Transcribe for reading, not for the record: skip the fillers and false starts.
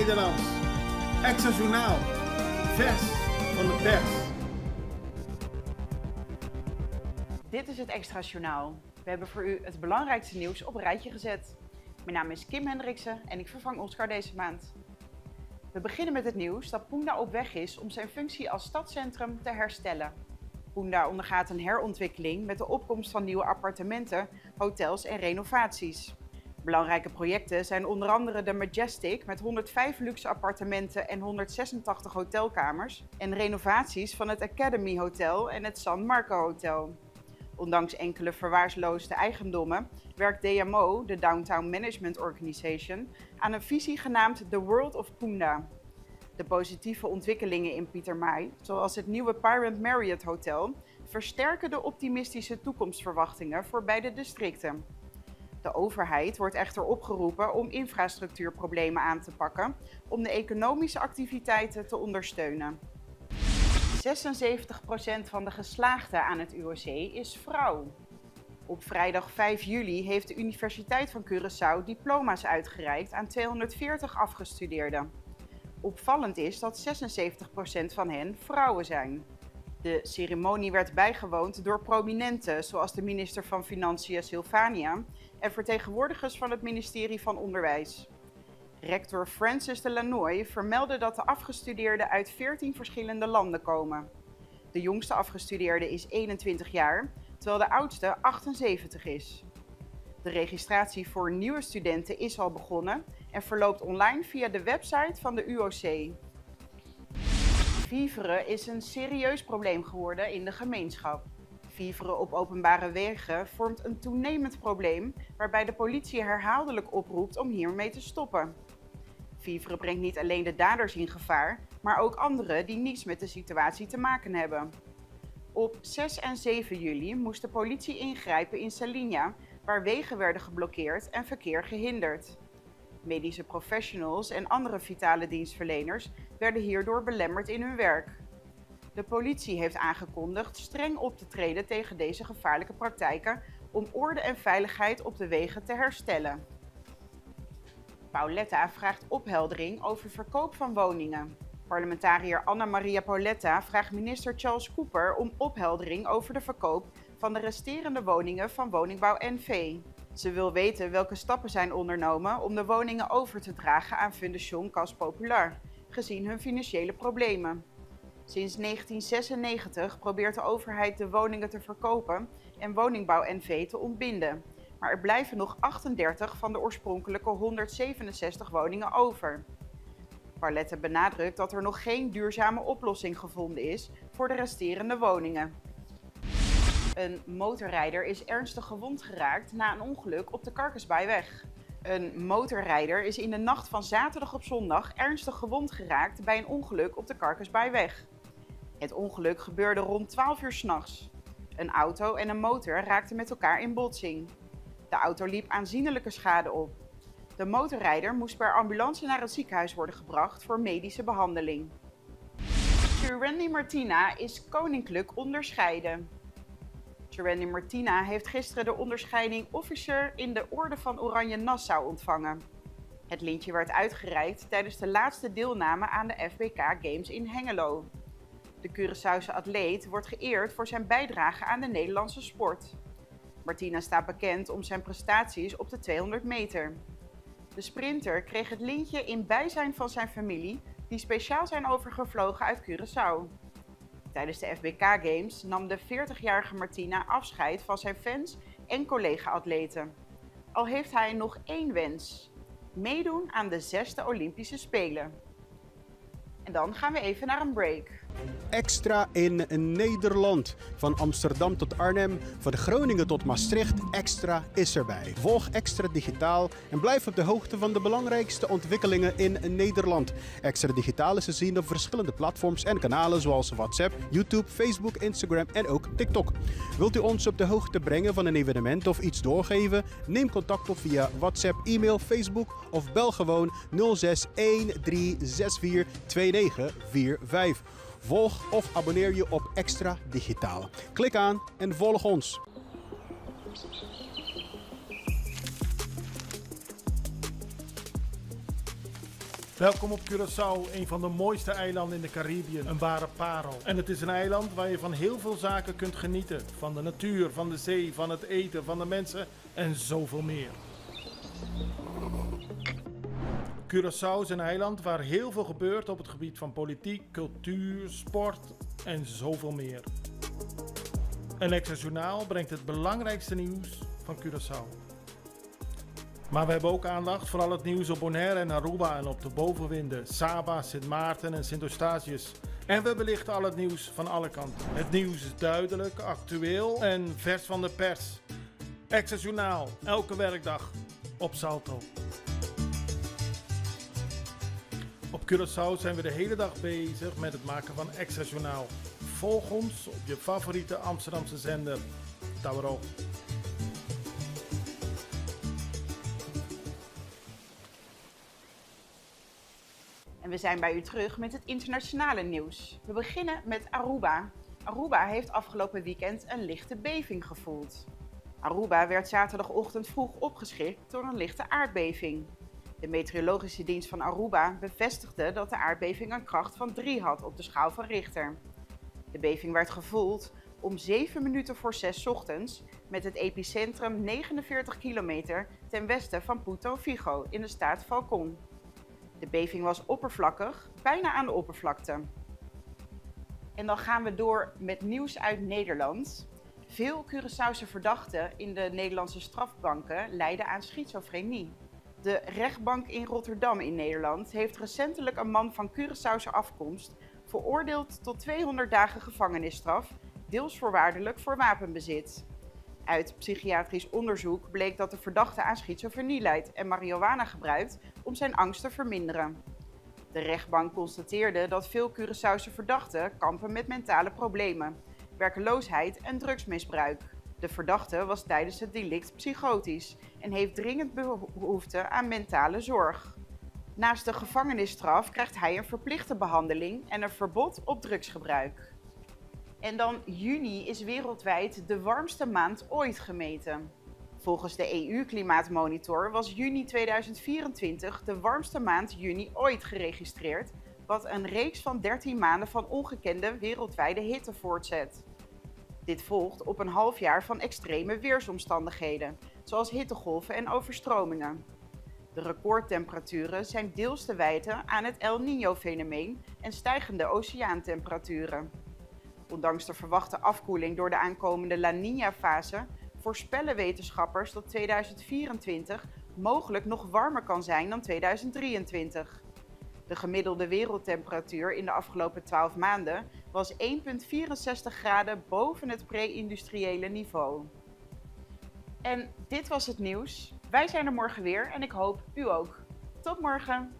Nederlands. Extra Journaal. Vers van de pers. Dit is het Extra Journaal. We hebben voor u het belangrijkste nieuws op een rijtje gezet. Mijn naam is Kim Hendriksen en ik vervang Oscar deze maand. We beginnen met het nieuws dat Punda op weg is om zijn functie als stadscentrum te herstellen. Punda ondergaat een herontwikkeling met de opkomst van nieuwe appartementen, hotels en renovaties. Belangrijke projecten zijn onder andere de Majestic met 105 luxe appartementen en 186 hotelkamers en renovaties van het Academy Hotel en het San Marco Hotel. Ondanks enkele verwaarloosde eigendommen werkt DMO, de Downtown Management Organization, aan een visie genaamd The World of Punda. De positieve ontwikkelingen in Pietermaai, zoals het nieuwe Pyramid Marriott Hotel, versterken de optimistische toekomstverwachtingen voor beide districten. De overheid wordt echter opgeroepen om infrastructuurproblemen aan te pakken om de economische activiteiten te ondersteunen. 76% van de geslaagden aan het UOC is vrouw. Op vrijdag 5 juli heeft de Universiteit van Curaçao diploma's uitgereikt aan 240 afgestudeerden. Opvallend is dat 76% van hen vrouwen zijn. De ceremonie werd bijgewoond door prominenten zoals de minister van Financiën Sylvania en vertegenwoordigers van het ministerie van Onderwijs. Rector Francis de Lannoy vermeldde dat de afgestudeerden uit 14 verschillende landen komen. De jongste afgestudeerde is 21 jaar, terwijl de oudste 78 is. De registratie voor nieuwe studenten is al begonnen en verloopt online via de website van de UOC. Viveren is een serieus probleem geworden in de gemeenschap. Viveren op openbare wegen vormt een toenemend probleem waarbij de politie herhaaldelijk oproept om hiermee te stoppen. Viveren brengt niet alleen de daders in gevaar, maar ook anderen die niets met de situatie te maken hebben. Op 6 en 7 juli moest de politie ingrijpen in Salinha, waar wegen werden geblokkeerd en verkeer gehinderd. Medische professionals en andere vitale dienstverleners werden hierdoor belemmerd in hun werk. De politie heeft aangekondigd streng op te treden tegen deze gevaarlijke praktijken om orde en veiligheid op de wegen te herstellen. Pauletta vraagt opheldering over verkoop van woningen. Parlementariër Anna Maria Pauletta vraagt minister Charles Cooper om opheldering over de verkoop van de resterende woningen van Woningbouw NV. Ze wil weten welke stappen zijn ondernomen om de woningen over te dragen aan Fondation Casse Populaire, gezien hun financiële problemen. Sinds 1996 probeert de overheid de woningen te verkopen en Woningbouw NV te ontbinden. Maar er blijven nog 38 van de oorspronkelijke 167 woningen over. Pauletta benadrukt dat er nog geen duurzame oplossing gevonden is voor de resterende woningen. Een motorrijder is ernstig gewond geraakt na een ongeluk op de Karkensbaayweg. Een motorrijder is in de nacht van zaterdag op zondag ernstig gewond geraakt bij een ongeluk op de Karkensbaayweg. Het ongeluk gebeurde rond 12 uur 's nachts. Een auto en een motor raakten met elkaar in botsing. De auto liep aanzienlijke schade op. De motorrijder moest per ambulance naar het ziekenhuis worden gebracht voor medische behandeling. Tjurandy Martina is koninklijk onderscheiden. Tjurandy Martina heeft gisteren de onderscheiding Officer in de Orde van Oranje Nassau ontvangen. Het lintje werd uitgereikt tijdens de laatste deelname aan de FBK Games in Hengelo. De Curaçaose atleet wordt geëerd voor zijn bijdrage aan de Nederlandse sport. Martina staat bekend om zijn prestaties op de 200 meter. De sprinter kreeg het lintje in bijzijn van zijn familie, die speciaal zijn overgevlogen uit Curaçao. Tijdens de FBK Games nam de 40-jarige Martina afscheid van zijn fans en collega-atleten. Al heeft hij nog één wens: meedoen aan de 6e Olympische Spelen. En dan gaan we even naar een break. Extra in Nederland. Van Amsterdam tot Arnhem, van Groningen tot Maastricht, Extra is erbij. Volg Extra Digitaal en blijf op de hoogte van de belangrijkste ontwikkelingen in Nederland. Extra Digitaal is te zien op verschillende platforms en kanalen zoals WhatsApp, YouTube, Facebook, Instagram en ook TikTok. Wilt u ons op de hoogte brengen van een evenement of iets doorgeven? Neem contact op via WhatsApp, e-mail, Facebook of bel gewoon 06 1364 2945. Volg of abonneer je op Extra Digitaal. Klik aan en volg ons. Welkom op Curaçao, een van de mooiste eilanden in de Caribiën, een ware parel. En het is een eiland waar je van heel veel zaken kunt genieten. Van de natuur, van de zee, van het eten, van de mensen en zoveel meer. Curaçao is een eiland waar heel veel gebeurt op het gebied van politiek, cultuur, sport en zoveel meer. En Extra Journaal brengt het belangrijkste nieuws van Curaçao. Maar we hebben ook aandacht voor al het nieuws op Bonaire en Aruba en op de bovenwinden, Saba, Sint Maarten en Sint Eustatius. En we belichten al het nieuws van alle kanten. Het nieuws is duidelijk, actueel en vers van de pers. Extra Journaal, elke werkdag op Salto. Op Curaçao zijn we de hele dag bezig met het maken van Extra Journaal. Volg ons op je favoriete Amsterdamse zender, Tauro. En we zijn bij u terug met het internationale nieuws. We beginnen met Aruba. Aruba heeft afgelopen weekend een lichte beving gevoeld. Aruba werd zaterdagochtend vroeg opgeschrikt door een lichte aardbeving. De meteorologische dienst van Aruba bevestigde dat de aardbeving een kracht van 3 had op de schaal van Richter. De beving werd gevoeld om 7 minuten voor 6 ochtends met het epicentrum 49 kilometer ten westen van Puerto Vigo in de staat Falcón. De beving was oppervlakkig, bijna aan de oppervlakte. En dan gaan we door met nieuws uit Nederland. Veel Curaçaose verdachten in de Nederlandse strafbanken lijden aan schizofrenie. De rechtbank in Rotterdam in Nederland heeft recentelijk een man van Curaçaose afkomst veroordeeld tot 200 dagen gevangenisstraf, deels voorwaardelijk voor wapenbezit. Uit psychiatrisch onderzoek bleek dat de verdachte aan schizofrenie lijdt en marihuana gebruikt om zijn angst te verminderen. De rechtbank constateerde dat veel Curaçaose verdachten kampen met mentale problemen, werkeloosheid en drugsmisbruik. De verdachte was tijdens het delict psychotisch en heeft dringend behoefte aan mentale zorg. Naast de gevangenisstraf krijgt hij een verplichte behandeling en een verbod op drugsgebruik. En dan juni is wereldwijd de warmste maand ooit gemeten. Volgens de EU-klimaatmonitor was juni 2024 de warmste maand juni ooit geregistreerd, wat een reeks van 13 maanden van ongekende wereldwijde hitte voortzet. Dit volgt op een half jaar van extreme weersomstandigheden, zoals hittegolven en overstromingen. De recordtemperaturen zijn deels te wijten aan het El Niño-fenomeen en stijgende oceaantemperaturen. Ondanks de verwachte afkoeling door de aankomende La Niña-fase voorspellen wetenschappers dat 2024 mogelijk nog warmer kan zijn dan 2023. De gemiddelde wereldtemperatuur in de afgelopen 12 maanden was 1,64 graden boven het pre-industriële niveau. En dit was het nieuws. Wij zijn er morgen weer en ik hoop u ook. Tot morgen!